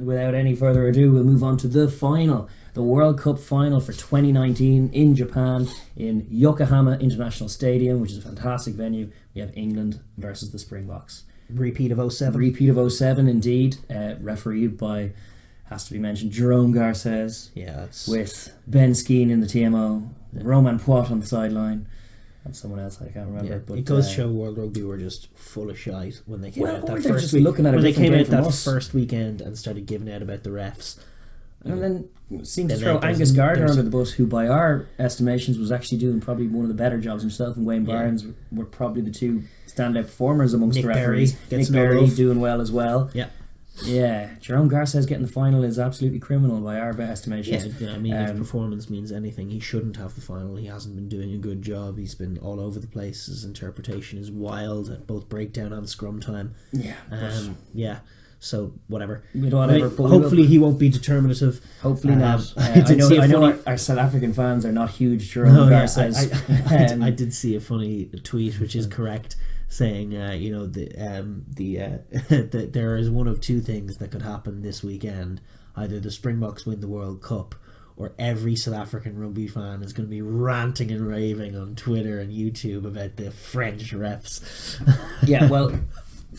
without any further ado, we'll move on to the final. The World Cup Final for 2019 in Japan, in Yokohama International Stadium, which is a fantastic venue. We have England versus the Springboks. Repeat of 07. Repeat of 07, indeed. Refereed by, has to be mentioned, Jerome Garces. Yeah, that's... With Ben Skeen in the TMO, Roman Poit on the sideline, and someone else I can't remember. Yeah, but it goes to show World Rugby were just full of shite when they came out that first week. Looking at when they came out that first weekend and started giving out about the refs. And then seemed to throw Angus Gardner under the bus, who by our estimations was actually doing probably one of the better jobs himself, and Wayne Barnes were probably the two standout performers amongst the referees. Nick Berry doing well as well. Yeah, Jerome Garces getting the final is absolutely criminal by our estimations. Yeah, I mean, if performance means anything, he shouldn't have the final. He hasn't been doing a good job. He's been all over the place. His interpretation is wild at both breakdown and scrum time. Yeah. So whatever. Hopefully he won't be determinative. Hopefully not. I know our South African fans are not huge Jerome Garces. I did see a funny tweet, which is correct, saying there is one of two things that could happen this weekend. Either the Springboks win the World Cup, or every South African rugby fan is going to be ranting and raving on Twitter and YouTube about the French refs. Yeah, well,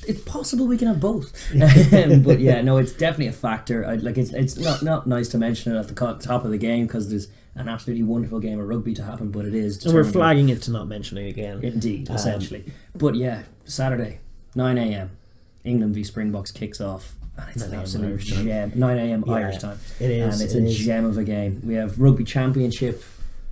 it's possible we can have both. But yeah, no, it's definitely a factor. It's not nice to mention it at the top of the game because there's an absolutely wonderful game of rugby to happen, but it is. And we're flagging it to not mention it again. Indeed, essentially. But yeah, Saturday, 9 a.m, England v Springboks kicks off. And it's an absolute gem. 9 a.m. Irish time. It is. And it's a gem of a game. We have Rugby Championship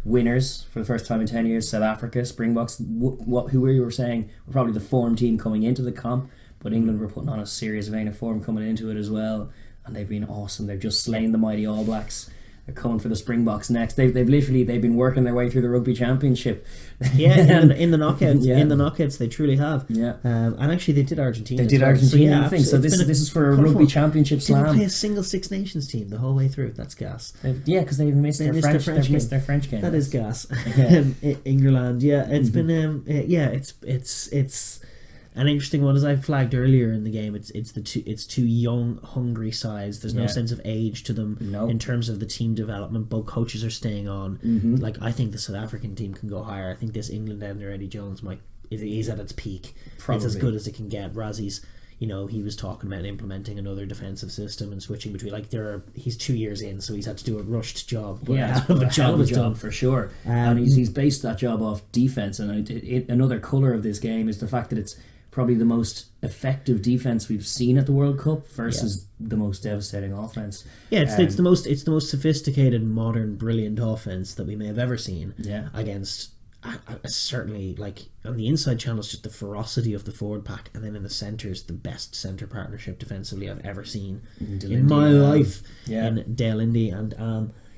winners for the first time in 10 years, South Africa, Springboks, who we were saying were probably the form team coming into the comp, but England were putting on a serious vein of form coming into it as well, and they've been awesome. They've just slain the mighty All Blacks. They're coming for the Springboks next. They've been working their way through the Rugby Championship. Yeah, in the knockouts. In the knockouts, they truly have. Yeah, and actually they did Argentina. They did Argentina. So this is for a Rugby Championship slam. They didn't play a single Six Nations team the whole way through. That's gas. Because they missed their French game. That is gas. England. Yeah, it's been. It's an interesting one, as I flagged earlier in the game. It's two young, hungry sides. There's no sense of age to them in terms of the team development. Both coaches are staying on. Like, I think the South African team can go higher. I think this England under Eddie Jones is at its peak. Probably. It's as good as it can get. Razzi's, he was talking about implementing another defensive system and switching between. He's 2 years in, so he's had to do a rushed job. Yeah, a job for sure. And he's based that job off defense. And another colour of this game is the fact that it's probably the most effective defense we've seen at the World Cup versus the most devastating offense. Yeah, it's the most sophisticated, modern, brilliant offense that we may have ever seen. Yeah, against certainly, like, on the inside channel, it's just the ferocity of the forward pack, and then in the centres, the best centre partnership defensively I've ever seen in my life. In Dale Indy and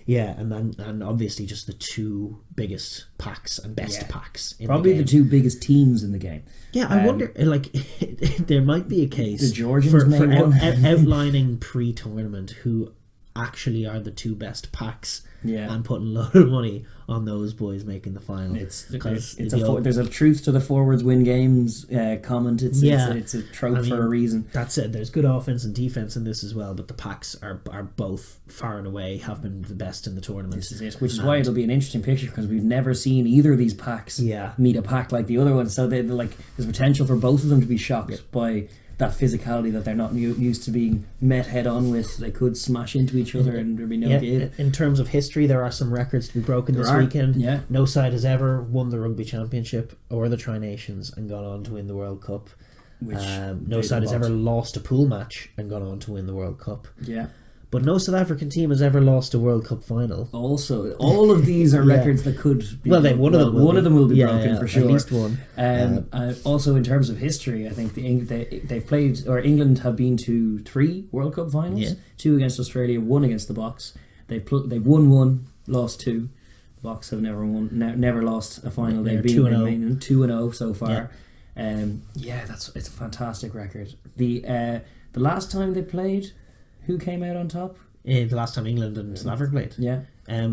and obviously just the two biggest packs and best packs in probably the game. The two biggest teams in the game. Yeah, I wonder, there might be a case the Georgians for outlining pre-tournament who actually are the two best packs, and putting a lot of money on those boys making the final. There's a truth to the forwards win games comment. It's a trope for a reason. That's it. There's good offense and defense in this as well, but the packs are both far and away have been the best in the tournament. This is it, which is why it'll be an interesting picture, because we've never seen either of these packs meet a pack like the other one. So there's potential for both of them to be shocked by that physicality that they're not used to being met head on with. They could smash into each other and there'd be no give. In terms of history, there are some records to be broken this weekend. Yeah. No side has ever won the Rugby Championship or the Tri-Nations and gone on to win the World Cup. No side has ever lost a pool match and gone on to win the World Cup. Yeah. But no South African team has ever lost a World Cup final. Also, all of these are records that could be... One of them will be broken for sure. At least one. Also, in terms of history, I think they've played... Or England have been to 3 World Cup finals. Yeah. 2 against Australia, 1 against the Boks. They've won 1, lost 2. The Boks have never lost a final. They've been 2-0 so far. Yeah. It's a fantastic record. The last time they played... Who came out on top? The last time England and South Africa played. Yeah.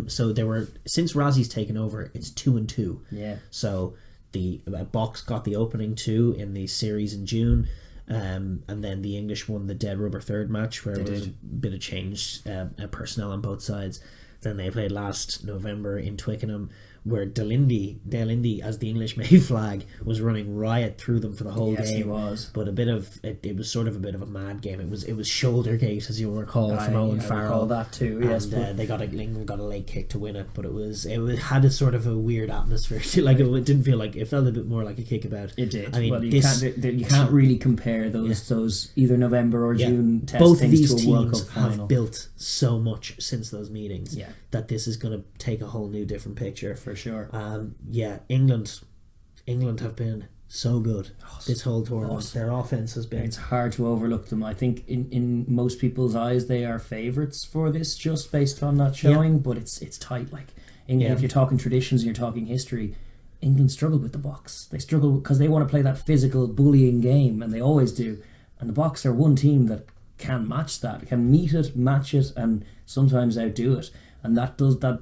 So they were, since Razzi's taken over, it's 2-2. Yeah. So the Boks got the opening 2 in the series in June. And then the English won the dead rubber third match, where it was a bit of change personnel on both sides. Then they played last November in Twickenham, where Dale Indy, as the English May flag, was running riot through them for the whole game. He was. But it was sort of a bit of a mad game. It was shoulder gate, as you'll recall, from Owen Farrell. I recall that too. Yes, and England got a late kick to win it, but it had a sort of a weird atmosphere. Like it didn't feel like, it felt a bit more like a kickabout. It did. I mean, well, you can't really compare those either November or June test both things these to a World teams Cup final. have built so much since those meetings that this is going to take a whole new different picture for sure. England have been so good this whole tournament. Their offense has been. It's hard to overlook them. I think in most people's eyes they are favourites for this, just based on that showing. But it's tight. Like England, if you're talking traditions and you're talking history, England struggled with the Boks. They struggle because they want to play that physical bullying game, and they always do. And the Boks are one team that can match that, can meet it, match it, and sometimes outdo it. And that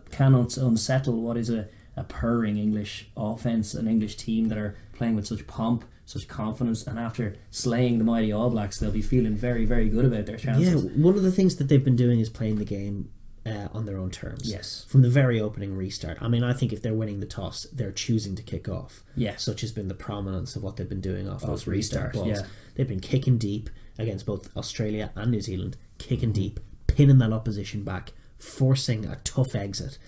cannot unsettle what is a purring English offence, an English team that are playing with such pomp, such confidence, and after slaying the mighty All Blacks, they'll be feeling very, very good about their chances. Yeah, one of the things that they've been doing is playing the game on their own terms. Yes. From the very opening restart. I mean, I think if they're winning the toss, they're choosing to kick off. Yes. Such has been the prominence of what they've been doing off those restart balls. Yeah. They've been kicking deep against both Australia and New Zealand, kicking deep, pinning that opposition back, forcing a tough exit,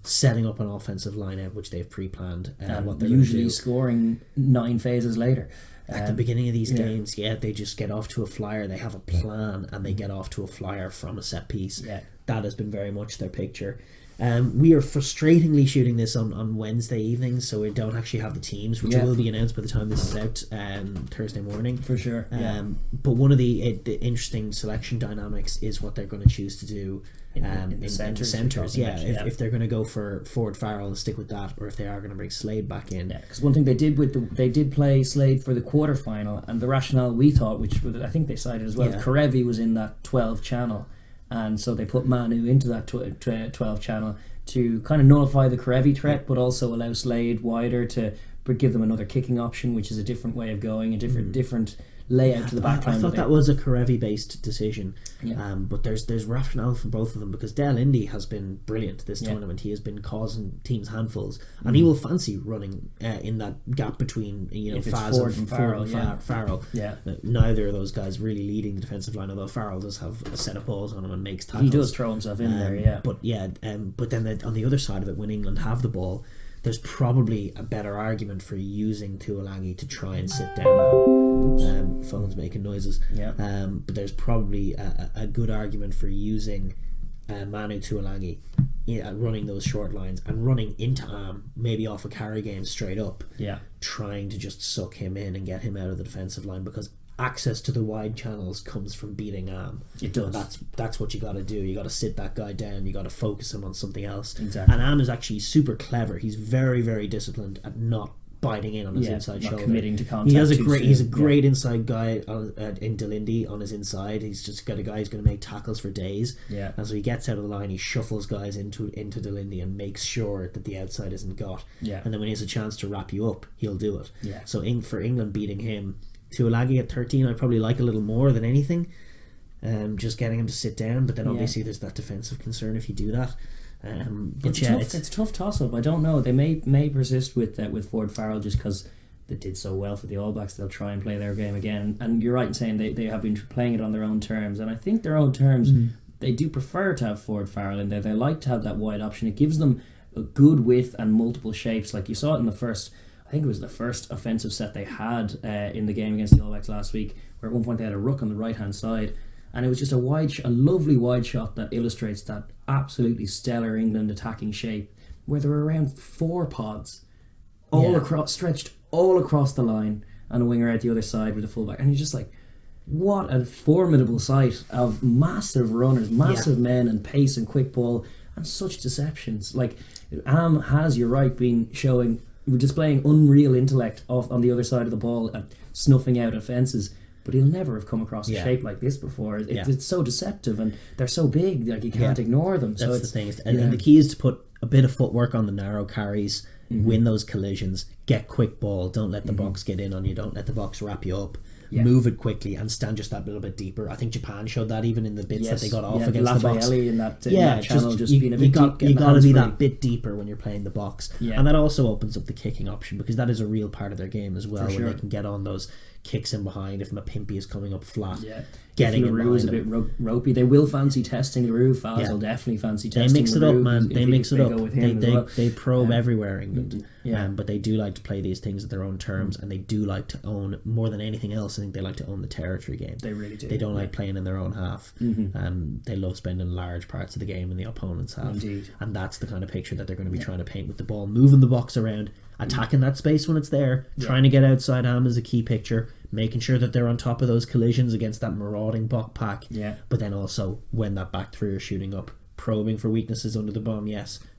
setting up an offensive line out which they've pre-planned, what they're usually scoring 9 phases later. At the beginning of these games, they just get off to a flyer. They have a plan and they get off to a flyer from a set piece. That has been very much their picture. We are frustratingly shooting this on Wednesday evenings, so we don't actually have the teams, which will be announced by the time this is out Thursday morning. For sure. But one of the interesting selection dynamics is what they're going to choose to do in the centres. If they're going to go for Ford Farrell and stick with that, or if they are going to bring Slade back in. Because one thing they did play Slade for the quarter final, and the rationale we thought, which I think they cited as well, Karevi was in that 12 channel, and so they put Manu into that 12 channel to kind of nullify the Karevi threat, but also allow Slade wider to give them another kicking option, which is a different way of going, a different layout to the back line. I thought that was a Karevi based decision, but there's rationale for both of them, because Dale Indy has been brilliant this tournament. He has been causing teams handfuls, and he will fancy running in that gap between Ford and Farrell. Neither of those guys really leading the defensive line, although Farrell does have a set of balls on him and makes tackles. He does throw himself in there, but then on the other side of it, when England have the ball, there's probably a better argument for using Tuilagi to try and sit down. Phone's making noises. But there's probably a good argument for using Manu Tuilagi running those short lines and running into Am, maybe off a carry game straight up, trying to just suck him in and get him out of the defensive line, because access to the wide channels comes from beating Am. It does. That's what you got to do. You got to sit that guy down. You got to focus him on something else. Exactly. And Am is actually super clever. He's very, very disciplined at not biting in on his inside shoulder, committing to contact. He's a great inside guy in Delindy on his inside. He's just got a guy who's going to make tackles for days. And so he gets out of the line, he shuffles guys into Delindy and makes sure that the outside isn't got. And then when he has a chance to wrap you up, he'll do it. So for England beating him, Tuilagi at 13, I'd probably like a little more than anything. Just getting him to sit down, but then obviously there's that defensive concern if you do that. It's a tough toss-up. I don't know. They may persist with Ford Farrell just because they did so well for the All Blacks. They'll try and play their game again. And you're right in saying they have been playing it on their own terms. And I think their own terms, they do prefer to have Ford Farrell in there. They like to have that wide option. It gives them a good width and multiple shapes. Like you saw it in the first, I think it was the first offensive set they had in the game against the All Blacks last week, where at one point they had a ruck on the right-hand side. And it was just a lovely wide shot that illustrates that absolutely stellar England attacking shape, where there were around 4 pods stretched all across the line, and a winger out the other side with a fullback. And you're just like, what a formidable sight of massive runners, massive men, and pace and quick ball, and such deceptions. Like, Am has, you're right, been displaying unreal intellect on the other side of the ball and snuffing out offences. But he'll never have come across a shape like this before. It's so deceptive, and they're so big, like you can't ignore them. That's the thing. And the key is to put a bit of footwork on the narrow carries, win those collisions, get quick ball, don't let the box get in on you, don't let the box wrap you up. move it quickly, and stand just that little bit deeper. I think Japan showed that even in the bits that they got off against the box. In that channel, just being a bit deep. You got to be that bit deeper when you're playing the box, and that also opens up the kicking option, because that is a real part of their game as well, where they can get on those kicks in behind if Mapimpi is coming up flat. Getting in is a bit ropey. They will fancy testing Leroux. Faz will definitely fancy testing. They mix it up, man. They mix it up. They probe everywhere, England. But they do like to play these things at their own terms, and they do like to own, more than anything else, I think they like to own the territory game. They really do. They don't like playing in their own half. They love spending large parts of the game in the opponent's half. Indeed. And that's the kind of picture that they're going to be trying to paint with the ball, moving the box around, attacking that space when it's there, trying to get outside arm is a key picture, making sure that they're on top of those collisions against that marauding Bok pack. But then also, when that back three are shooting up, probing for weaknesses under the bomb,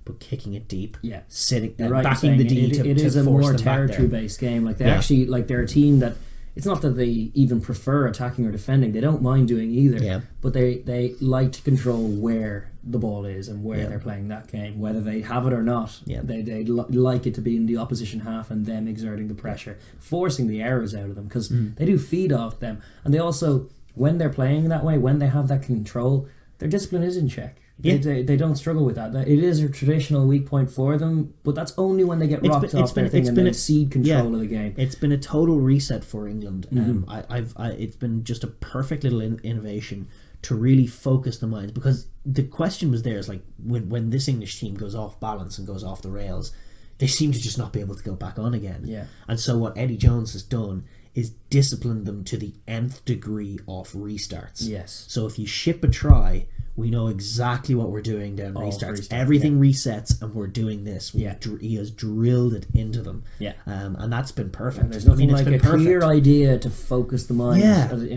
but kicking it deep, sitting, backing the D it is a more territory based game. Like they actually, like, they're a team that, it's not that they even prefer attacking or defending, they don't mind doing either, but they like to control where the ball is and where they're playing that game, whether they have it or not. They like it to be in the opposition half and them exerting the pressure, forcing the errors out of them, because they do feed off them. And they also, when they're playing that way, when they have that control, their discipline is in check. They don't struggle with that. It is a traditional weak point for them, but that's only when they get rocked off their thing and they cede control of the game. It's been a total reset for England. It's been just a perfect little innovation to really focus the minds, because the question was there is, like, when this English team goes off balance and goes off the rails, they seem to just not be able to go back on again. And so what Eddie Jones has done is discipline them to the nth degree off restarts. So if you ship a try, we know exactly what we're doing down restarts. Everything resets, and we're doing this. He has drilled it into them. And that's been perfect. And there's nothing like a clear idea to focus the mind,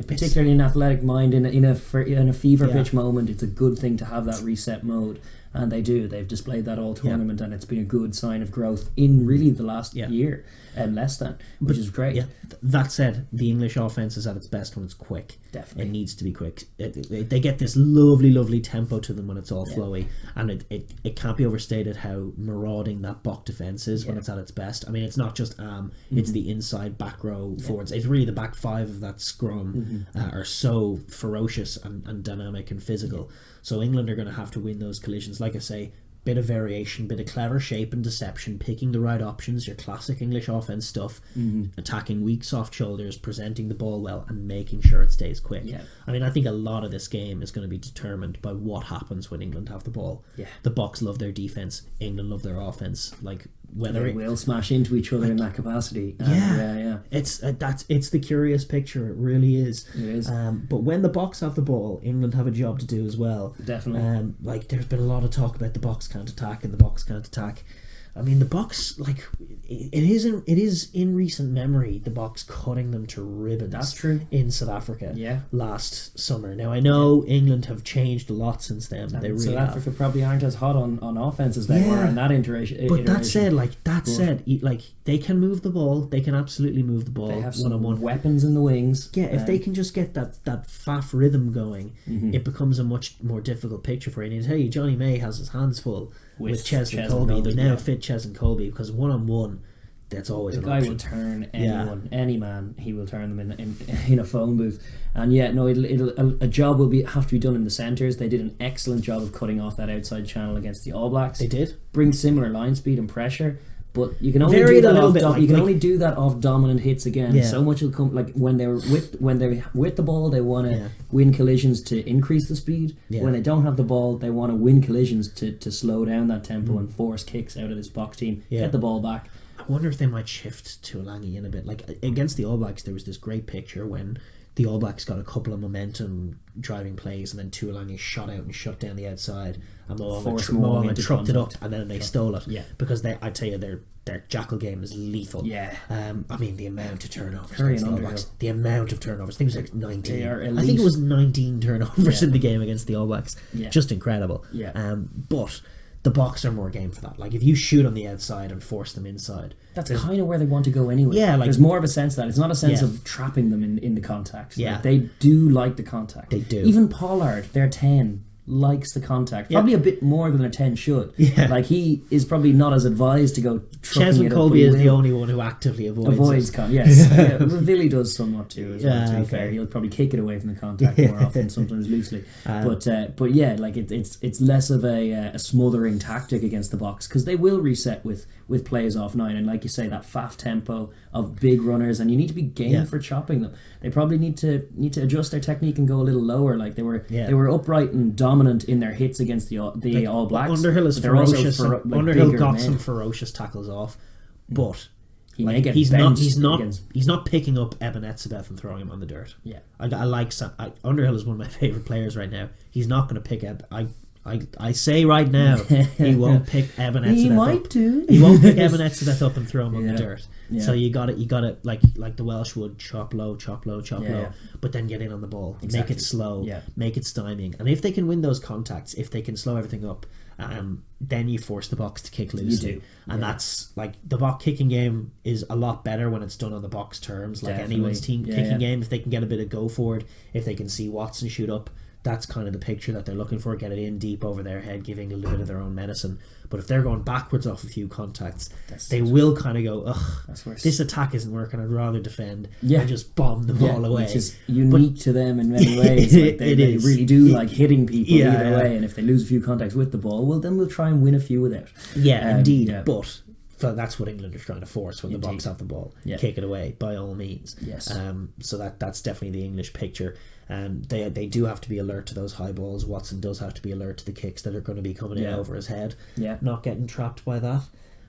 particularly in athletic mind, in a fever pitch moment. It's a good thing to have that reset mode. And they do. They've displayed that all tournament, and it's been a good sign of growth in really the last year and less than, which is great. That said, the English offense is at its best when it's quick. Definitely. It needs to be quick. They get this lovely tempo to them when it's all flowy, and it can't be overstated how marauding that Bok defence is when it's at its best. I mean, it's not just it's the inside back row forwards. It's really the back five of that scrum are so ferocious and dynamic and physical. So England are going to have to win those collisions. Like I say, bit of variation, bit of clever shape and deception, picking the right options, your classic English offense stuff, attacking weak soft shoulders, presenting the ball well, and making sure it stays quick. I mean, I think a lot of this game is going to be determined by what happens when England have the ball. The Boks love their defence, England love their offence. Like, whether they will smash into each other in that capacity. It's the curious picture. It really is. It is. But when the Boks have the ball, England have a job to do as well. Definitely. Like, there's been a lot of talk about the Boks can't attack and the Boks can't attack. I mean, the Boks, like, it is in recent memory, the Boks cutting them to ribbons. That's true. In South Africa last summer. Now, I know England have changed a lot since then. They really South Africa probably aren't as hot on offense as they were in that iteration. But that said, they can move the ball. They can absolutely move the ball. They have some weapons in the wings. If they can just get that faff rhythm going, it becomes a much more difficult picture for you. And I tell you, Johnny May has his hands full with Ches and Colby. They're now fit Ches and Colby, because one-on-one, that's always the an guy option. will turn anyone, any man. He will turn them in a phone booth. And a job will have to be done in the centres. They did an excellent job of cutting off that outside channel against the All Blacks. They did bring similar line speed and pressure, but you can only do that only do that off dominant hits again. So much will come, like when they're with the ball, they want to win collisions to increase the speed. When they don't have the ball, they want to win collisions to slow down that tempo and force kicks out of this Boks team. Get the ball back. I wonder if they might shift Tuolangi in a bit. Like against the All Blacks, there was this great picture when the All Blacks got a couple of momentum driving plays, and then Tuolangi shot out and shut down the outside, and Moanga trucked it up, and then they stole it. Because I tell you, their jackal game is lethal. I mean, the amount of turnovers against the All Blacks, the amount of turnovers. I think it was like 19. I think it was 19 turnovers in the game against the All Blacks. Just incredible. But the Boks are more game for that. Like, if you shoot on the outside and force them inside, that's kind of where they want to go anyway. There's more of a sense that it's not a sense of trapping them in the contact. Like, they do like the contact. They do. Even Pollard, their 10, likes the contact, probably a bit more than a 10 should. Yeah. Like, he is probably not as advised to go trucking it up. Colby is the only one who actively avoids contact. Yes. Yeah, but Billy does somewhat too, as well, to be fair. He'll probably kick it away from the contact more often, sometimes loosely. But yeah, like, it's less of a smothering tactic against the Boks, because they will reset with plays off 9, and like you say, that fast tempo of big runners, and you need to be game for chopping them. They probably need to adjust their technique and go a little lower. Like, they were upright and dominant in their hits against the All Blacks. Underhill is ferocious. Underhill got some ferocious tackles off, but he may get he's not picking up Eben Etzebeth and throwing him on the dirt. Yeah, I like Underhill is one of my favorite players right now. He's not going to pick I say right now, he won't pick Eben Etzebeth. He might do. He won't pick Eben Etzebeth up and throw him on the dirt. Yeah. So you got it like the Welsh would, chop low, but then get in on the ball, make it slow, make it stymieing. And if they can win those contacts, if they can slow everything up, then you force the Boks to kick loosely. You do. And that's like, the Boks kicking game is a lot better when it's done on the Boks terms, like anyone's team kicking game. If they can get a bit of go forward, if they can see Watson shoot up, that's kind of the picture that they're looking for. Get it in deep over their head, giving a little bit of their own medicine. But if they're going backwards off a few contacts, they will kind of go, ugh, this attack isn't working, I'd rather defend and just bomb the ball away. Which is unique to them in many ways. Like, they really do like hitting people either way, and if they lose a few contacts with the ball, well, then we'll try and win a few without. Indeed. But that's what England are trying to force when the Boks have the ball. Kick it away, by all means. Yes. So that's definitely the English picture. They do have to be alert to those high balls. Watson does have to be alert to the kicks that are going to be coming in over his head. Not getting trapped by that.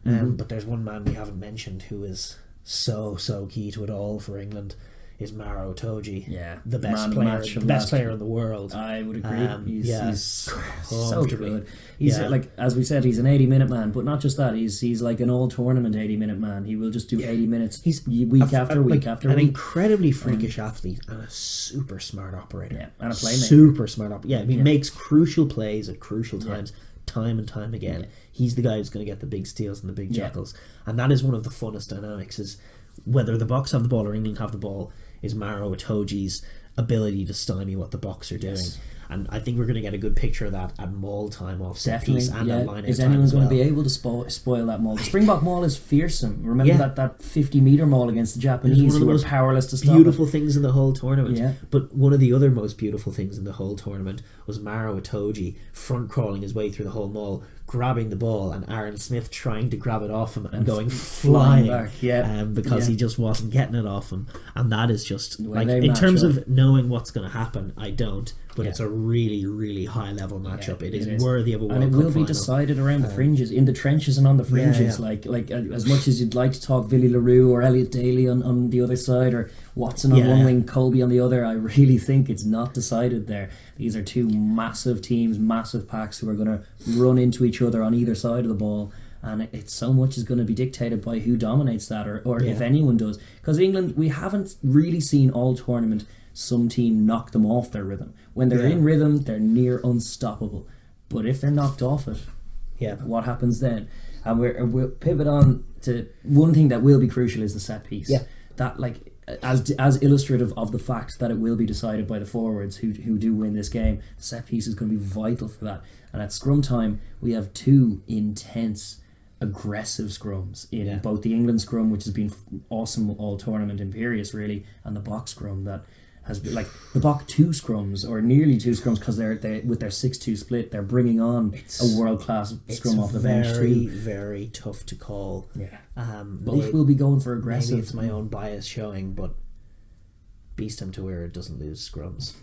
But there's one man we haven't mentioned who is so key to it all for England, is Maro Itoje. The best player in the world. I would agree. He's so good. He's like, as we said, he's an 80-minute man, but not just that. He's like an all-tournament 80-minute man. He will just do 80 minutes. He's week after week after week. An incredibly freakish athlete and a super smart operator. And a playmaker. Super smart operator. He makes crucial plays at crucial times. Time and time again. He's the guy who's going to get the big steals and the big jackals. And that is one of the funnest dynamics, is whether the Boks have the ball or England have the ball, is Maro Itoje's ability to stymie what the Boks are doing. And I think we're going to get a good picture of that at maul time off set piece and at line-out time. Is anyone going to be able to spoil that maul? The Springbok maul is fearsome. Remember that 50-metre maul against the Japanese, who were powerless to stop beautiful things in the whole tournament. But one of the other most beautiful things in the whole tournament was Maro Itoje front crawling his way through the whole maul, grabbing the ball, and Aaron Smith trying to grab it off him and going flying back, because he just wasn't getting it off him. And that is just, like, in terms of knowing what's going to happen, I don't. But it's a really, really high level matchup. It is worthy of a World Cup final. And it will be decided around the fringes, in the trenches and on the fringes. Like as much as you'd like to talk Villy LaRue or Elliot Daly on the other side, or Watson on one wing, Colby on the other, I really think it's not decided there. These are two massive teams, massive packs, who are going to run into each other on either side of the ball. And it's so much is going to be dictated by who dominates that, or if anyone does. Because England, we haven't really seen all tournament some team knock them off their rhythm. When they're in rhythm, they're near unstoppable. But if they're knocked off it, what happens then? And we'll pivot on to one thing that will be crucial, is the set piece. That, like, as illustrative of the fact that it will be decided by the forwards who do win this game, the set piece is going to be vital for that. And at scrum time, we have two intense, aggressive scrums in both the England scrum, which has been awesome all tournament, imperious really, and the Boks scrum that has been, like, the Boks 2 scrums, or nearly 2 scrums, because they with their 6-2 split, they're bringing on a world-class scrum off the bench too. Very, very tough to call. Both will be going for aggressive. Maybe it's my own bias showing, but Beeston to where it doesn't lose scrums.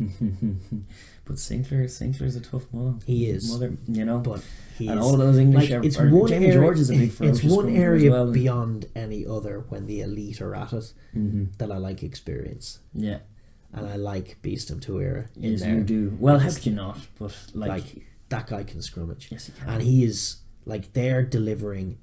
But Sinclair's a tough mother. He is. But all of those English Jamie George is a big ferocious. It's one area beyond any other when the elite are at it that I like experience. And I like Beeston to where in there. You do. Well, how could you not? But like that guy can scrummage. Yes, he can. And he is, like, they're delivering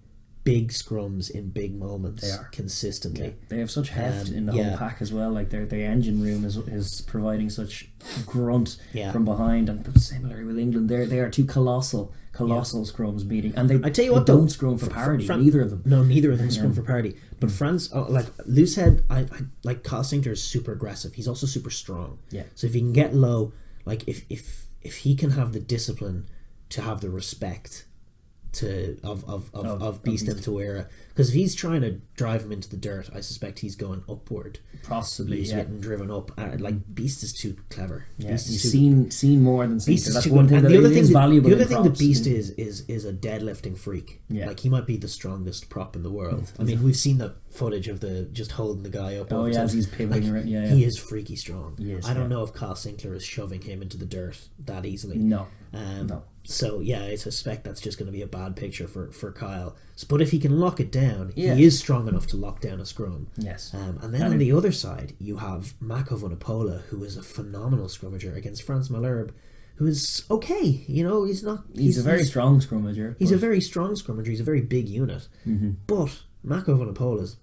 big scrums in big moments. They are consistently. They have such heft in the whole pack as well. Like their engine room is providing such grunt from behind. And similarly with England, they are two colossal scrums meeting. And I tell you what, don't scrum for parity. Neither of them. No, neither of them scrum for parity. But France, like Lou said, I like Costinger is super aggressive. He's also super strong. So if he can get low, like if if he can have the discipline to have the respect of Beast and Tawera, because if he's trying to drive him into the dirt, I suspect he's going upward. Possibly, he's getting driven up. Like Beast is too clever. Yeah, he's seen more than Beast. Is That's too one good. thing And that the other is thing, valuable. The other in thing props, that Beast is a deadlifting freak. Yeah. Like he might be the strongest prop in the world. I mean, we've seen the footage of the just holding the guy up. Oh yeah, as he's pivoting around. Yeah, he is freaky strong. He is, I don't know if Kyle Sinclair is shoving him into the dirt that easily. No. No. So yeah, I suspect that's just going to be a bad picture for Kyle. But if he can lock it down, he is strong enough to lock down a scrum. Yes. And then on the other side, you have Mako Vunipola, who is a phenomenal scrummager, against Franz Malherbe, who is okay. You know, he's not. He's a very strong scrummager. He's a very strong scrummager. He's a very big unit. Mm-hmm. But Mako Vunipola is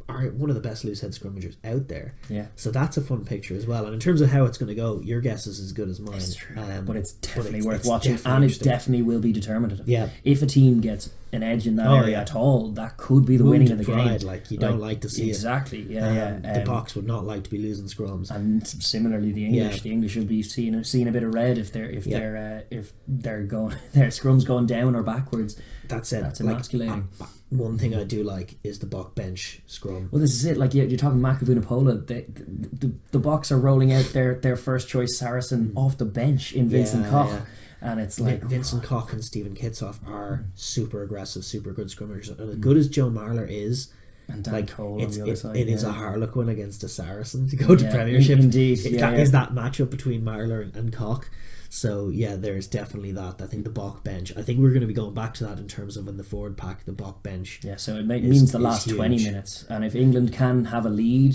one of the best loose head scrummagers out there. Yeah. So that's a fun picture as well. And in terms of how it's going to go, your guess is as good as mine. It's true. But it's definitely worth watching, definitely and it definitely will be determinative. Yeah. If a team gets an edge in that area at all, that could be the winning of the pride, game. Like you don't like to see exactly. it. Yeah. The Boks would not like to be losing scrums. And similarly, the English would be seeing a bit of red if they're going their scrums going down or backwards. That's it. That's emasculating. One thing I do like is the Bok bench scrum. Well, this is it. Like you're talking Mako Vunipola, the Boks are rolling out their first choice Saracen off the bench in Vincent Koch. Yeah. And it's like Vincent Koch and Stephen Kitsoff are super aggressive, super good scrummagers. And as good as Joe Marler is, and Dan Cole on the other side, it is a Harlequin against a Saracen to go to Premiership. Indeed, is that matchup between Marler and Koch. So yeah, there's definitely that. I think the Bok bench. I think we're going to be going back to that in terms of in the forward pack, the Bok bench. Yeah, so it means the last 20 minutes, and if England can have a lead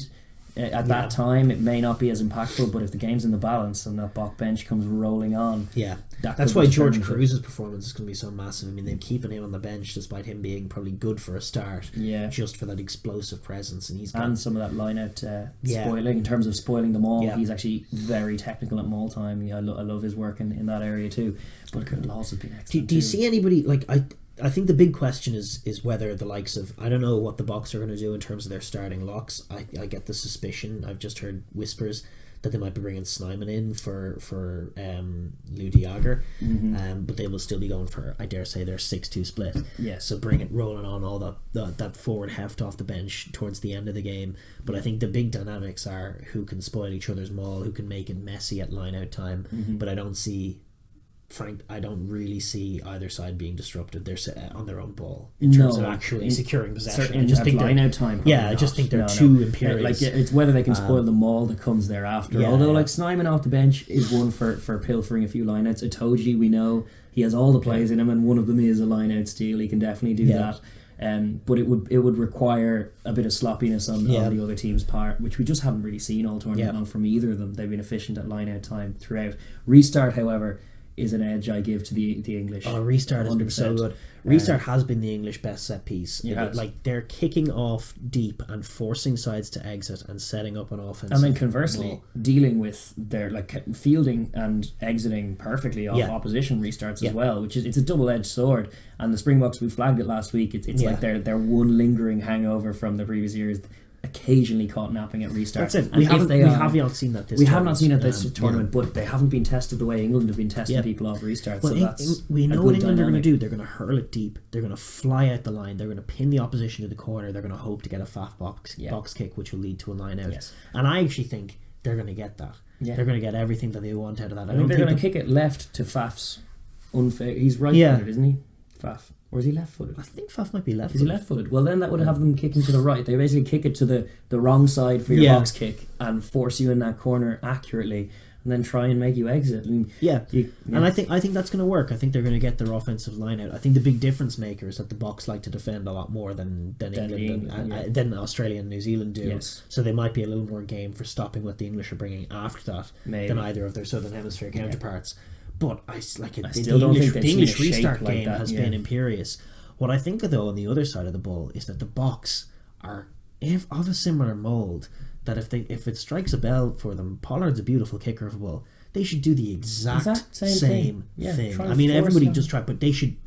at that time, it may not be as impactful. But if the game's in the balance and that Bok bench comes rolling on, that's why George Cruz's performance is going to be so massive. I mean, they're keeping him on the bench despite him being probably good for a start. Yeah, just for that explosive presence, and some of that line out spoiling in terms of spoiling the maul. Yeah. He's actually very technical at maul time. I love his work in that area too. But Laws has been excellent. Do you see anybody like I think the big question is whether the likes of, I don't know what the Boks are going to do in terms of their starting locks. I get the suspicion, I've just heard whispers that they might be bringing Snyman in for Lou Diager, but they will still be going for, I dare say, their 6-2 split. Yeah. So bring it rolling on all that forward heft off the bench towards the end of the game. But I think the big dynamics are who can spoil each other's maul, who can make it messy at line out time. But I don't really see either side being disrupted. They're on their own ball in terms of actually securing possession. I just think line out time. I just think they're too imperious. Like it's whether they can spoil the maul that comes thereafter. Although like Snyman off the bench is one for pilfering a few lineouts. Itoji, we know he has all the plays in him, and one of them is a lineout steal. He can definitely do that. But it would require a bit of sloppiness on the other team's part, which we just haven't really seen all tournament long from either of them. They've been efficient at line out time throughout. Restart, however, is an edge I give to the English. Restart has been so good. Restart has been the English best set piece. Like they're kicking off deep and forcing sides to exit and setting up an offense. And then conversely, dealing with their fielding and exiting perfectly off opposition restarts as well, which is it's a double-edged sword. And the Springboks, we flagged it last week. It's like their one lingering hangover from the previous years. Occasionally caught napping at restart. That's it. We have not seen that this tournament, but they haven't been tested the way England have been testing people off restarts. Well, so we know what England are going to do. They're going to hurl it deep. They're going to fly out the line. They're going to pin the opposition to the corner. They're going to hope to get a faf box kick, which will lead to a line out. Yes. And I actually think they're going to get that. Yeah. They're going to get everything that they want out of that. I think they're going to kick it left to Faf's unfair. He's right-footed, isn't he? Faf. Or is he left-footed? I think Faf might be left-footed. Is he left-footed? Well, then that would have them kicking to the right. They basically kick it to the wrong side for your box kick and force you in that corner accurately, and then try and make you exit. And and I think that's going to work. I think they're going to get their offensive line out. I think the big difference maker is that the Boks like to defend a lot more than England than Australia and New Zealand do. Yes. So they might be a little more game for stopping what the English are bringing after that than either of their Southern Hemisphere counterparts. But I still don't think the English restart game has been imperious. What I think, though, on the other side of the ball is that the Boks are of a similar mould. That if it strikes a bell for them, Pollard's a beautiful kicker of a ball. They should do the exact same thing. I mean, everybody just try, but they should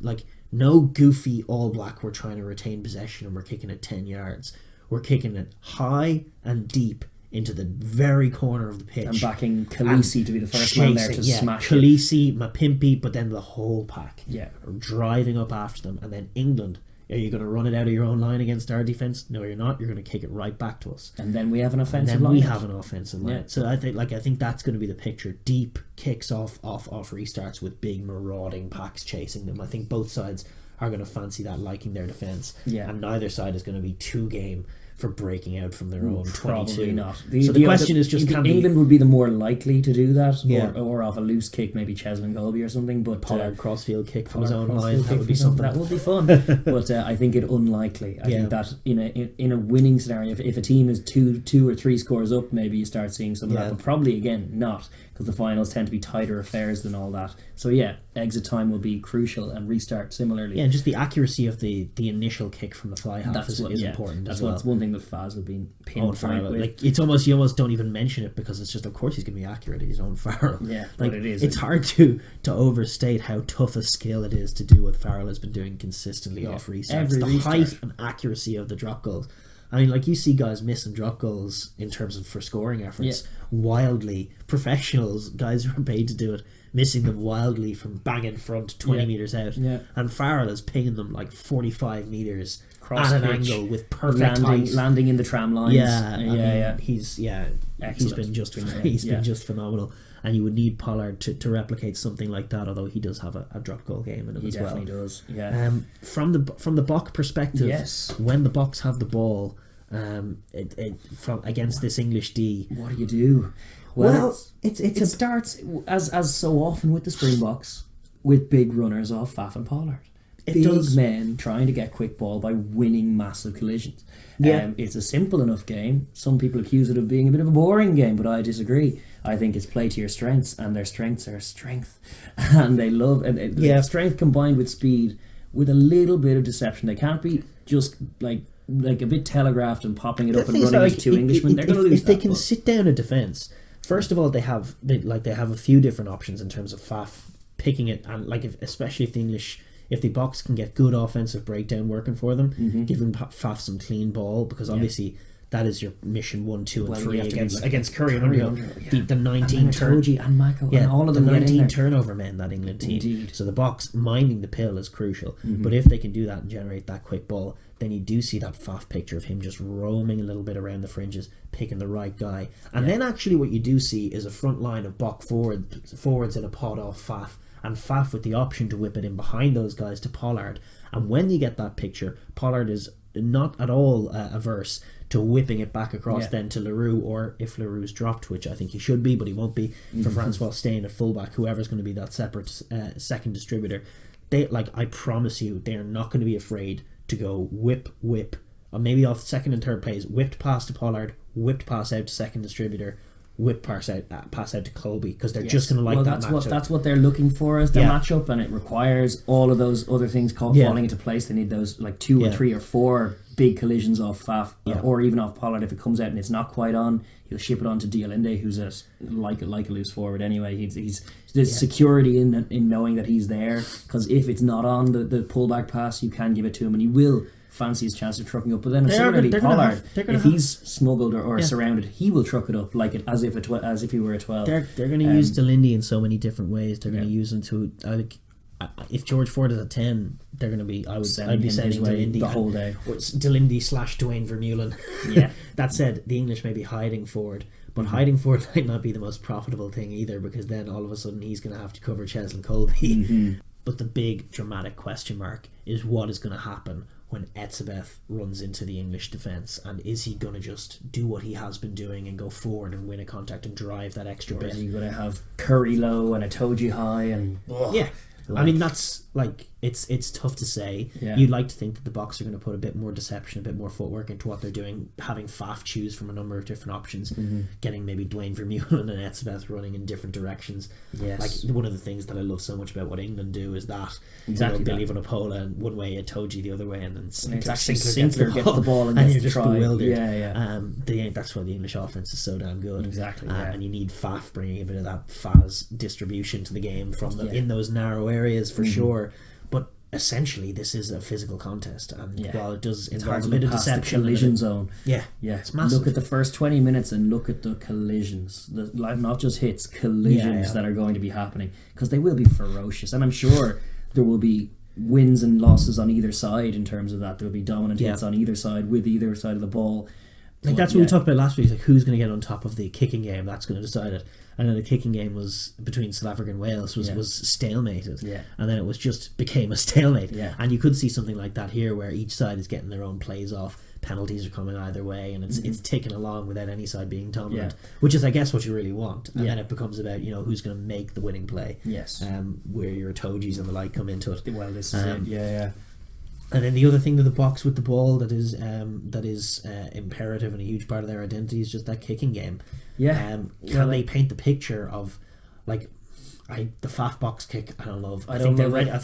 no goofy all black. We're trying to retain possession and we're kicking it 10 yards. We're kicking it high and deep into the very corner of the pitch. And backing Khaleesi to be the first man there to smash Khaleesi, Mapimpi, but then the whole pack are driving up after them. And then England, are you going to run it out of your own line against our defence? No, you're not. You're going to kick it right back to us. And then we have an offensive line. We have an offensive line. Yeah. So I think that's going to be the picture. Deep kicks off restarts with big marauding packs chasing them. I think both sides are going to fancy that, liking their defence. Yeah. And neither side is going to be too game for breaking out from their own 22. Probably not. So the question is just, can England would be the more likely to do that, Yeah. or off a loose kick, maybe Cheslin Colby or something. But Pollard crossfield kick from his own line, that would be something. That would be fun. But I think it unlikely. I think that in a winning scenario, if a team is two or three scores up, maybe you start seeing some of that. But probably again not, because the finals tend to be tighter affairs than all that. So exit time will be crucial, and restart similarly. Yeah, and just the accuracy of the initial kick from the fly half is important. That's as well. That's one thing that Faz have been pinpointed with. Like it's almost, you almost don't even mention it, because it's just, of course he's going to be accurate at his own Farrell. Yeah, like but it is. It's hard to overstate how tough a skill it is to do what Farrell has been doing consistently off restarts. The height and accuracy of the drop goals. I mean, like, you see guys missing drop goals in terms of for scoring efforts wildly. Professionals, guys who are paid to do it, missing them wildly from bang in front 20 metres out. Yeah. And Farrell is pinging them like 45 metres cross at an pitch, angle with perfect height. Landing in the tram lines. He's been just phenomenal. And you would need Pollard to replicate something like that, although he does have a drop goal game in him as well. He definitely does. Yeah. From the Bok perspective, when the Boks have the ball, from against this English D, what do? Well, it starts as so often with the Springboks, with big runners off Faf and Pollard. Big men trying to get quick ball by winning massive collisions. It's a simple enough game. Some people accuse it of being a bit of a boring game, but I disagree. I think it's play to your strengths, and their strengths are strength, and they love strength combined with speed, with a little bit of deception. They can't be just like a bit telegraphed and popping it up and running into two Englishmen. They're going to lose. If they can sit down a defence, first of all, they have a few different options in terms of Faf picking it, and especially if the Boks can get good offensive breakdown working for them, giving Faf some clean ball, because obviously that is your mission 1, 2 and 3 against Curry and Underhill. The 19 and Michael, and all of the them 19 turnover men, that England team. Indeed. So the Boks minding the pill is crucial. But if they can do that and generate that quick ball, then you do see that Faf picture of him just roaming a little bit around the fringes, picking the right guy. And then actually what you do see is a front line of Bok forwards in a pod off Faf, and Faf with the option to whip it in behind those guys to Pollard. And when you get that picture, Pollard is not at all averse to whipping it back across then to Leroux, or if Leroux's dropped, which I think he should be, but he won't be, for Francois staying at fullback, whoever's going to be that separate second distributor. I promise you, they are not going to be afraid to go whip, or maybe off second and third plays, whipped pass to Pollard, whipped pass out to second distributor, whip pass out to Colby, because they're just going to that matchup. That's what they're looking for as their matchup, and it requires all of those other things falling into place. They need those 2 or 3 or 4 big collisions off Faf, or even off Pollard. If it comes out and it's not quite on, he'll ship it on to Diolinde, who's like a loose forward anyway. There's security in knowing that he's there, because if it's not on the pullback pass, you can give it to him, and he will fancy his chance of trucking up. But then similarly, Pollard, if he's smuggled or surrounded, he will truck it up as if he were a 12. They're going to use Diolinde in so many different ways. They're going to use him to. If George Ford is at 10, they're going to be. I'd be sending Diolinde the whole day. Diolinde / Dwayne Vermeulen. Yeah. That said, the English may be hiding forward, but hiding forward might not be the most profitable thing either, because then all of a sudden he's going to have to cover Cheslin Colby. But the big dramatic question mark is what is going to happen when Etzebeth runs into the English defence, and is he going to just do what he has been doing and go forward and win a contact and drive that extra bit? Is he going to have Curry low and a Toji high and I mean, that's it's tough to say. You'd like to think that the Boks are going to put a bit more deception, a bit more footwork into what they're doing, having Faf choose from a number of different options, getting maybe Dwayne Vermeulen and Etzebeth running in different directions. One of the things that I love so much about what England do is that Billy Vanapola and one way, Toji the other way, and then Sinclair gets the ball and you're just bewildered. That's why the English offense is so damn good. And you need Faf bringing a bit of that Faz distribution to the game from in those narrow areas for sure. But essentially this is a physical contest, and while it does it's involve hard a to bit look of past the deception, collision zone. Yeah, it's massive. Look at the first 20 minutes and look at the collisions, not just hits, collisions that are going to be happening, because they will be ferocious, and I'm sure there will be wins and losses on either side in terms of that. There will be dominant hits on either side with either side of the ball. Like that's what we talked about last week. Like who's going to get on top of the kicking game? That's going to decide it. And then the kicking game was between South Africa and Wales was stalemated. Yeah. And then it was just became a stalemate. Yeah. And you could see something like that here, where each side is getting their own plays off. Penalties are coming either way, and it's ticking along without any side being dominant, which is, I guess, what you really want. And then it becomes about who's going to make the winning play. Yes. Where your Tojis and the like come into it. Well, this is it. Yeah. And then the other thing to the Boks with the ball that is imperative and a huge part of their identity is just that kicking game. Yeah. Can they paint the picture of, like, the Faf box kick? I don't love. I think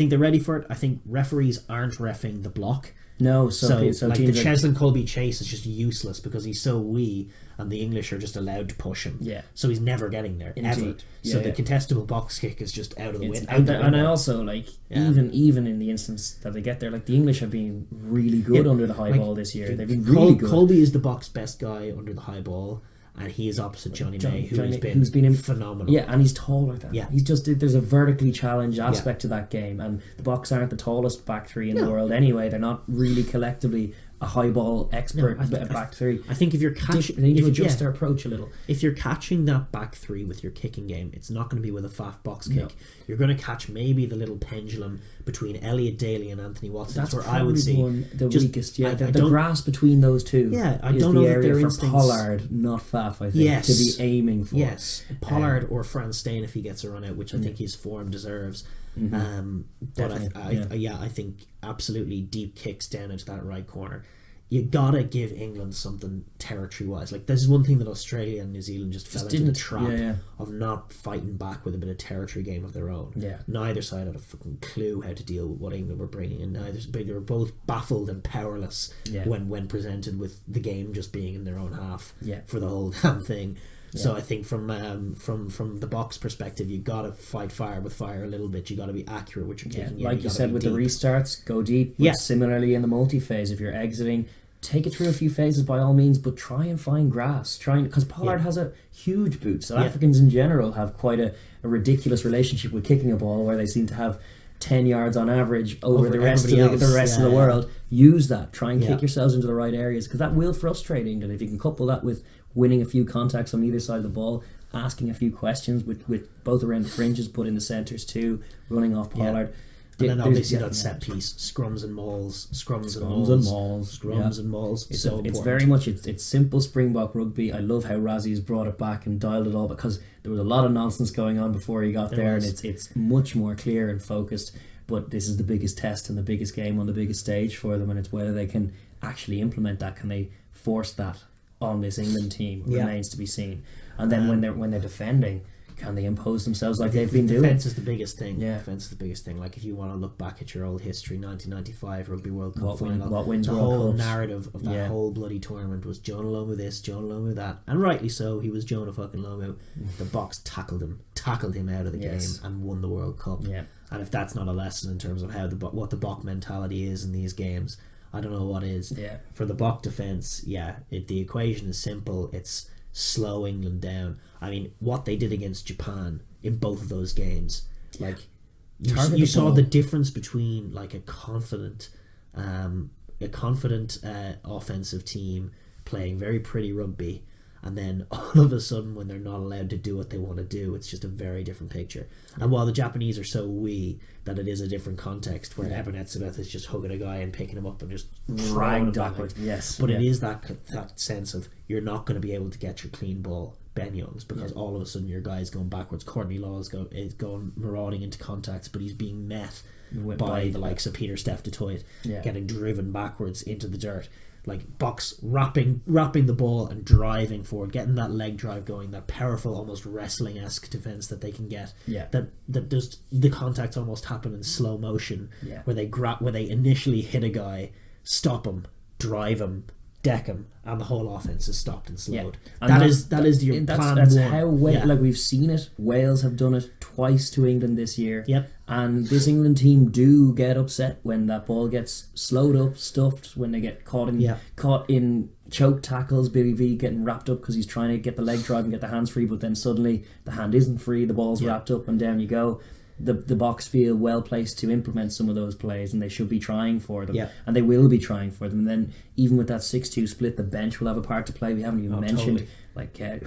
they're ready for it. I think referees aren't reffing the block. No, so like the Cheslin Colby chase is just useless because he's so wee, and the English are just allowed to push him. Yeah. So he's never getting there ever. So the contestable box kick is just out of the way. And I also even in the instance that they get there, like the English have been really good under the high ball this year. They've been really good. Colby is the Boks best guy under the high ball. And he is opposite Johnny May, who's been phenomenal. Yeah, and he's taller than. Yeah, he's just, there's a vertically challenged aspect to that game, and the Boks aren't the tallest back three in the world anyway. They're not really collectively a high ball expert back three. I think if you're catching, they need to adjust their approach a little. If you're catching that back three with your kicking game, it's not going to be with a Faf box kick. You're going to catch maybe the little pendulum between Elliot Daly and Anthony Watson. That's where I would see the weakest. Yeah, the grass between those two. Yeah, I don't know the that their area for instincts. Pollard, not Faf. I think to be aiming for. Yes, Pollard or Franz Steyn if he gets a run out, which I think his form deserves. But I think absolutely deep kicks down into that right corner. You gotta give England something territory-wise. Like, this is one thing that Australia and New Zealand just fell into the trap of not fighting back with a bit of territory game of their own. Yeah. Neither side had a fucking clue how to deal with what England were bringing, and they were both baffled and powerless when presented with the game just being in their own half for the whole damn thing. Yeah. So I think from the Boks perspective, you got to fight fire with fire a little bit. You got to be accurate with your kicking. Like you said with the restarts, go deep. Similarly in the multi-phase, if you're exiting, take it through a few phases by all means, but try and find grass. Because Pollard has a huge boot. South Africans in general have quite a ridiculous relationship with kicking a ball, where they seem to have 10 yards on average over the rest of the world. Use that. Try and kick yourselves into the right areas, because that will frustrate England. If you can couple that with winning a few contacts on either side of the ball, asking a few questions with both around the fringes, but in the centres too, running off Pollard. And then obviously that set piece, scrums and mauls. It's very much it's simple Springbok rugby. I love how Razzie's brought it back and dialed it all, because there was a lot of nonsense going on before he got there, and it's much more clear and focused. But this is the biggest test and the biggest game on the biggest stage for them, and it's whether they can actually implement that. Can they force that on this England team? Remains to be seen. And then when they're defending, can they impose themselves like they've been doing? Defence is the biggest thing. Yeah, defence is the biggest thing. Like, if you want to look back at your old history, 1995 Rugby World Cup Final, what wins the World whole Cups. Narrative of that whole bloody tournament was Jonah Lomu this, Jonah Lomu that, and rightly so. He was Jonah fucking Lomu. The Boks tackled him out of the game and won the World Cup. Yeah, and if that's not a lesson in terms of how what the Bok mentality is in these games, I don't know what is. Yeah, for the Bok defence, the equation is simple. It's slow England down. I mean, what they did against Japan in both of those games, like you saw the difference between like a confident offensive team playing very pretty rugby, and then all of a sudden when they're not allowed to do what they want to do, it's just a very different picture. And while the Japanese are so wee that it is a different context, where Ebenezer is just hugging a guy and picking him up and just dragging him backwards. But it is that sense of, you're not going to be able to get your clean ball Ben Youngs, because all of a sudden your guy's going backwards. Courtney Law is going marauding into contacts, but he's being met by the likes of Peter Steph du Toit, getting driven backwards into the dirt. Like, Boks wrapping the ball and driving forward, getting that leg drive going, that powerful, almost wrestling-esque defence that they can get. That does the contacts almost happen in slow motion, where they initially hit a guy, stop him, drive him, deck him, and the whole offense is stopped and slowed. And that is your plan. That's how like we've seen it. Wales have done it twice to England this year. Yep. And this England team do get upset when that ball gets slowed up, stuffed, when they get caught in choke tackles. Billy V getting wrapped up because he's trying to get the leg drive and get the hands free, but then suddenly the hand isn't free, the ball's wrapped up, and down you go. The Boks feel well placed to implement some of those plays, and they should be trying for them, and they will be trying for them. And then even with that 6-2 split, the bench will have a part to play. We haven't even mentioned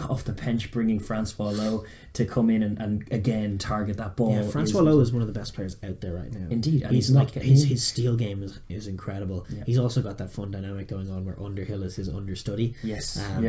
off the bench bringing Francois Lowe to come in and again target that ball. Yeah, Francois Lowe is one of the best players out there right now. Indeed, and he's like his steal game is incredible. Yeah. He's also got that fun dynamic going on where Underhill is his understudy. Yes, I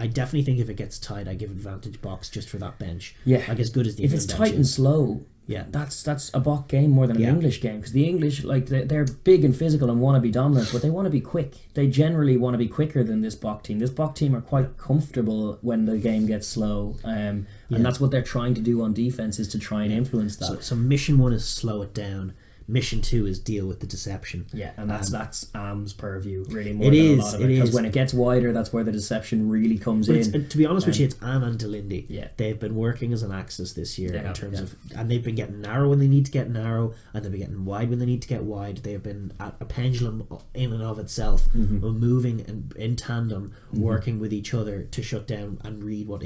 definitely think if it gets tight, I give advantage Boks just for that bench. Yeah, like as good as the if it's tight and slow. Yeah, that's a Bok game more than an English game, because the English, like, they're big and physical and want to be dominant, but they want to be quick. They generally want to be quicker than this Bok team. This Bok team are quite comfortable when the game gets slow, and that's what they're trying to do on defense, is to try and influence that. So mission 1 is slow it down. Mission 2 is deal with the deception. Yeah, and that's Am's purview really more than a lot of it, because when it gets wider, that's where the deception really comes in. To be honest with you, it's Am and Delindi. Yeah, they've been working as an axis this year in terms of, and they've been getting narrow when they need to get narrow, and they've been getting wide when they need to get wide. They've been at a pendulum in and of itself, moving and in tandem, working with each other to shut down and read what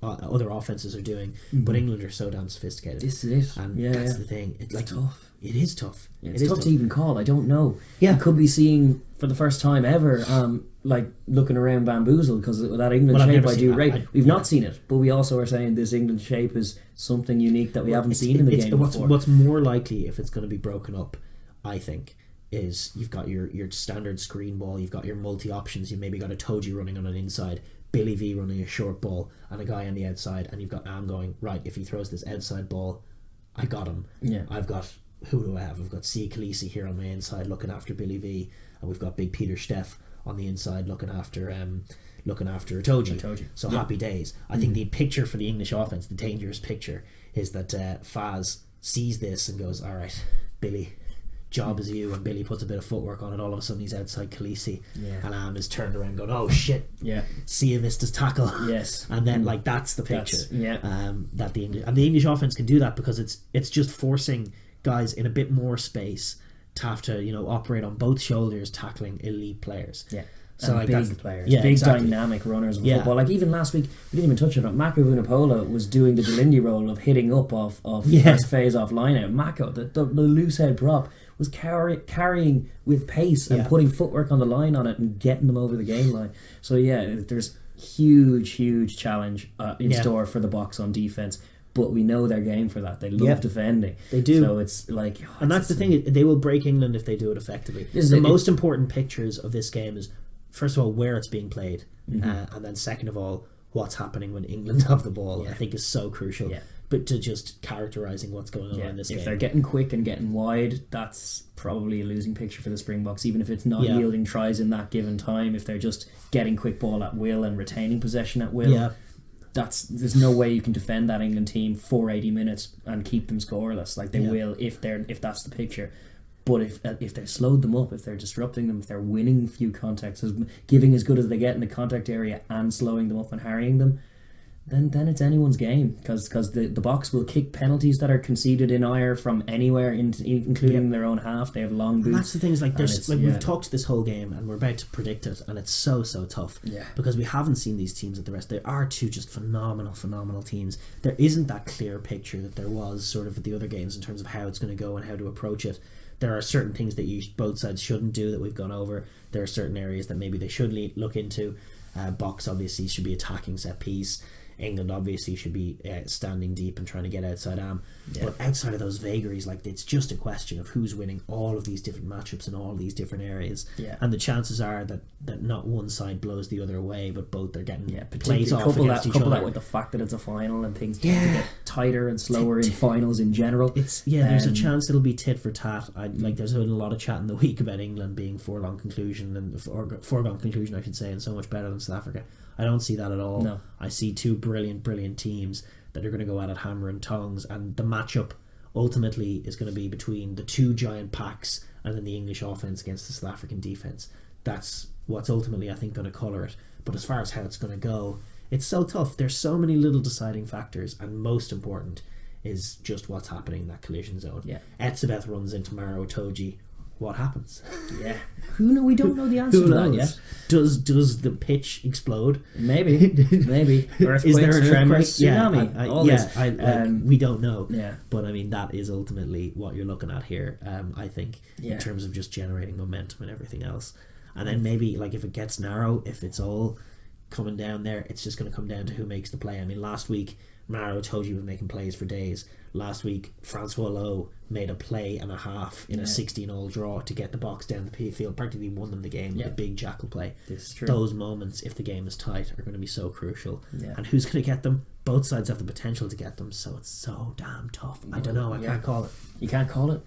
other offenses are doing. But England are so damn sophisticated. This is it, and that's the thing. It's like tough. It is tough. It's tough to even call. I don't know. Yeah, you could be seeing for the first time ever, looking around bamboozled, because that England shape I do rate. We've not seen it, but we also are saying this England shape is something unique that we haven't seen in the game before. What's more likely, if it's going to be broken up, I think, is you've got your standard screen ball, you've got your multi options, you've maybe got a Toji running on an inside, Billy V running a short ball, and a guy on the outside, and you've got Am going, right, if he throws this outside ball, I got him. Yeah, I've got, who do I have? I've got C. Khaleesi here on my inside looking after Billy V, and we've got Big Peter Steff on the inside looking after Toji. So happy days. I think the picture for the English offense, the dangerous picture, is that Faz sees this and goes, all right, Billy, job is you, and Billy puts a bit of footwork on it. All of a sudden he's outside Khaleesi, and Am is turned around going, oh shit, see you missed his tackle. Yes, and then that's the picture. That the English offense can do that, because it's just forcing guys in a bit more space to have to operate on both shoulders, tackling elite players. Yeah. So and big players, big dynamic runners of football. Like even last week, we didn't even touch on it. Mako Vunipola was doing the Delindi role of hitting up off first phase off line out. Mako, the loose head prop, was carrying with pace and putting footwork on the line on it and getting them over the game line. So there's huge challenge in store for the Boks on defense. But we know their game for that. They love defending. They do. So it's like... and that's the thing. They will break England if they do it effectively. The most important pictures of this game is, first of all, where it's being played. And then second of all, what's happening when England have the ball, I think is so crucial. Yeah. But to just characterising what's going on in this game. If they're getting quick and getting wide, that's probably a losing picture for the Springboks, even if it's not yielding tries in that given time. If they're just getting quick ball at will and retaining possession at will... Yeah. There's no way you can defend that England team for 80 minutes and keep them scoreless. Like they will if that's the picture. But if they're slowed them up, if they're disrupting them, if they're winning few contacts, giving as good as they get in the contact area and slowing them up and harrying them, then it's anyone's game, because the Boks will kick penalties that are conceded in ire from anywhere, including their own half. They have long boots. And that's the thing, is we've talked this whole game and we're about to predict it, and it's so tough because we haven't seen these teams at the rest. There are two just phenomenal teams. There isn't that clear picture that there was sort of at the other games in terms of how it's going to go and how to approach it. There are certain things that both sides shouldn't do that we've gone over. There are certain areas that maybe they should look into. Boks obviously should be attacking set piece. England obviously should be standing deep and trying to get outside Am. But outside of those vagaries, it's just a question of who's winning all of these different matchups in all these different areas. And the chances are that not one side blows the other away, but both are getting plays off against each other. Couple that with the fact that it's a final and things tend to get tighter and slower in finals in general. There's a chance it'll be tit for tat. There's been a lot of chat in the week about England being foregone conclusion, I should say, and so much better than South Africa. I don't see that at all. No. I see two brilliant teams that are going to go at it hammer and tongs, and the matchup ultimately is going to be between the two giant packs and then the English offense against the South African defense. That's what's ultimately, I think, going to colour it. But as far as how it's going to go, It's so tough. There's so many little deciding factors, and most important is just what's happening in that collision zone. Yeah. Etzebeth runs into Maro Itoje. What happens? Yeah. We don't know the answer to that yet. Does the pitch explode? Maybe. Earthquakes, is there a tremor? Tsunami? We don't know. Yeah. But I mean, that is ultimately what you're looking at here. I think Yeah. in terms of just generating momentum and everything else, and then maybe like if it gets narrow, if it's all coming down there, it's just going to come down to who makes the play. I mean, last week Maro Itoje was making plays for days. Last week Francois Lowe made a play and a half in a 16-all draw to get the Boks down the P field. Practically won them the game with a big jackal play. This is true. Those moments, if the game is tight, are going to be so crucial. Yeah. And who's going to get them? Both sides have the potential to get them, so it's so damn tough. I don't know. I can't call it. You can't call it,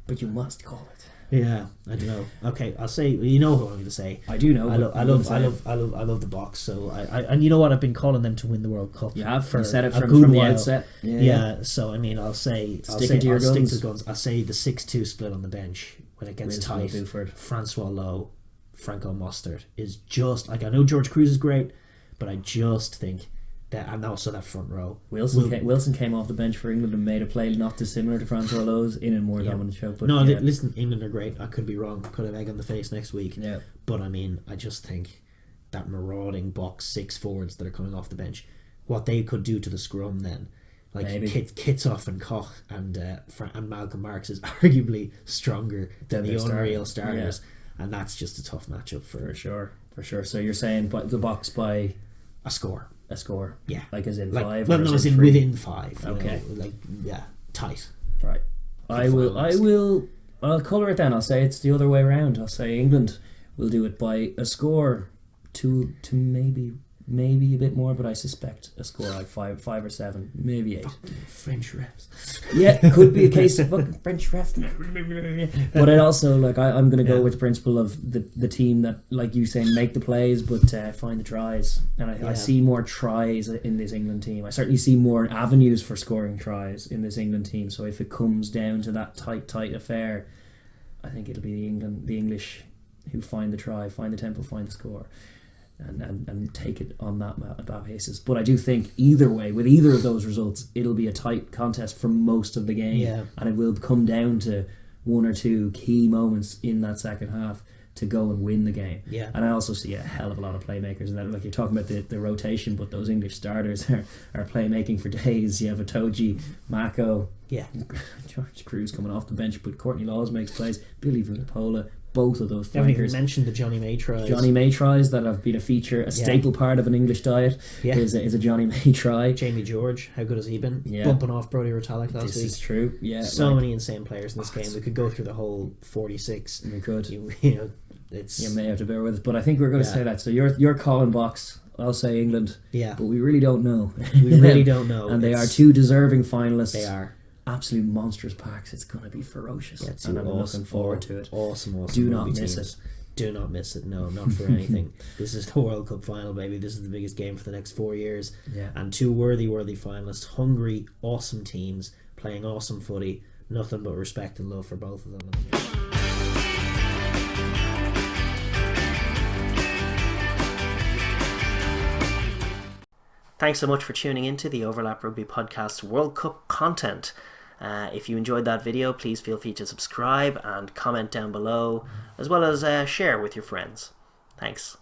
but you must call it. Yeah, I don't know. Okay, I'll say. You know who I'm going to say. I do know. I love the Boks. So and you know what? I've been calling them to win the World Cup. You have. For you said it a from good the while. outset. Yeah. So I mean, I'll stick to the guns. I'll say the 6-2 split on the bench when it gets tight. Francois Lowe, Franco Mostert is just like, I know George Cruz is great, but I just think that, and also that front row. Wilson came off the bench for England and made a play not dissimilar to Francois Lowe's in a more dominant show. But listen, England are great. I could be wrong. Could have egg on the face next week. Yeah. But I mean, I just think that marauding Boks 6 forwards that are coming off the bench, what they could do to the scrum then. Like Kitsoff and Koch and Malcolm Marks is arguably stronger than the unreal starters, and that's just a tough matchup for sure. So you're saying, but the Boks by a score, yeah, like as in 5. Well, no, as in within 5. Okay, tight. Right. I'll colour it then. I'll say it's the other way around. I'll say England will do it by a score, to maybe a bit more, but I suspect a score like 5 or 7, maybe 8. French refs. Yeah, it could be a case of fucking French refs. But I also I'm going to go with the principle of the team that, like you saying, make the plays but find the tries. And I see more tries in this England team. I certainly see more avenues for scoring tries in this England team. So if it comes down to that tight affair, I think it'll be the English who find the try, find the tempo, find the score. And take it on that basis. But I do think either way, with either of those results, it'll be a tight contest for most of the game, and it will come down to 1 or 2 key moments in that second half to go and win the game. Yeah. And I also see a hell of a lot of playmakers in that. Like you're talking about the rotation, but those English starters are playmaking for days. You have Itoje, Mako, George Cruz coming off the bench, but Courtney Laws makes plays, Billy Vunipola. Both of those flankers. Haven't even mentioned the Johnny May tries. Johnny May tries that have been a feature, a staple part of an English diet is a Johnny May try. Jamie George, how good has he been? Bumping off Brodie Retallick last week. This is true. Yeah, so many insane players in this game. We could go through the whole 46. We could. You may have to bear with it, but I think we're going to say that. So you're calling Boks. I'll say England. Yeah, but we really don't know. We really don't know. And they are 2 deserving finalists. They are. Absolute monstrous packs. It's going to be ferocious, and I'm looking forward to it. Awesome. Do not miss it. Do not miss it. No, not for anything. This is the World Cup final, baby. This is the biggest game for the next 4 years. Yeah. And 2 worthy finalists, hungry, awesome teams playing awesome footy. Nothing but respect and love for both of them. Thanks so much for tuning into the Overlap Rugby Podcast World Cup content. If you enjoyed that video, please feel free to subscribe and comment down below, as well as share with your friends. Thanks.